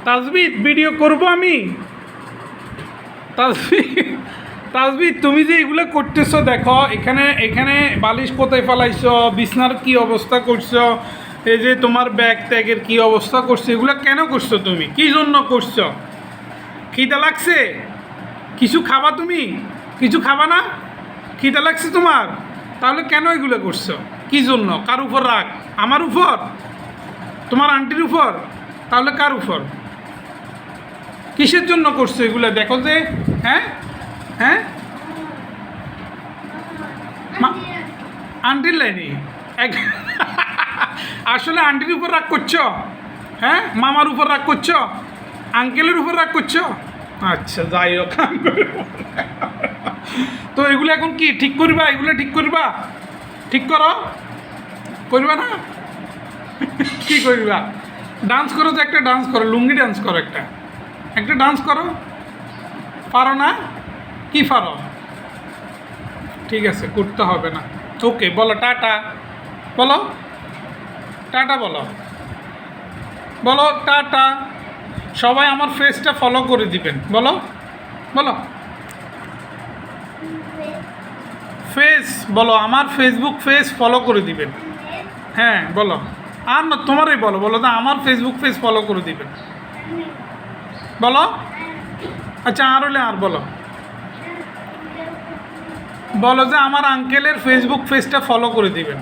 তাজবিদ video করব আমি। তাজবিদ তুমি যে এগুলো করতেছো দেখো, এখানে এখানে বালিশ কোথায় ফেলাইছো, বিছনার কি অবস্থা করছো, এই যে তোমার ব্যাগ ট্যাগের কি অবস্থা করছো, এগুলো কেন করছো তুমি, কি জন্য করছো? খিদা লাগছে? কিছু খাবা তুমি? কিছু খাবা না? খিদা লাগছে তোমার? তাহলে কেন এগুলো করছো? কি জন্য? কার উপর রাগ? আমার উপর? তোমার আন্টির উপর? তাহলে কার উপর? কিসের জন্য করছো এগুলো দেখো যে? হ্যাঁ হ্যাঁ, আন্টির লাইনে এক আসলে আন্টির উপর রাগ করছো? হ্যাঁ, মামার উপর রাগ করছো? আঙ্কেলের উপর রাগ করছো? আচ্ছা যাই হোক, তো এগুলো এখন কি ঠিক করবা? এগুলো ঠিক করবা? ঠিক করো, করবা না? কি করবা? ডান্স করো তো, একটা ডান্স করো, লুঙ্গি ডান্স করো, একটা একটা ডান্স করো। পারো না? কি পারো? ঠিক আছে, করতে হবে না। ওকে, বলো টাটা, বলো টাটা, বলো বলো টাটা। সবাই আমার ফেসটা ফলো করে দিবেন, বলো বলো। ফেস বলো, আমার ফেসবুক পেজ ফলো করে দিবেন। হ্যাঁ বলো, আর না তোমারই বলো, বলো না আমার ফেসবুক পেজ ফলো করে দিবেন, বলো। আচ্ছা আর হলে আর বলো, বলো যে আমার আঙ্কেলের ফেসবুক পেজটা ফলো করে দিবেন।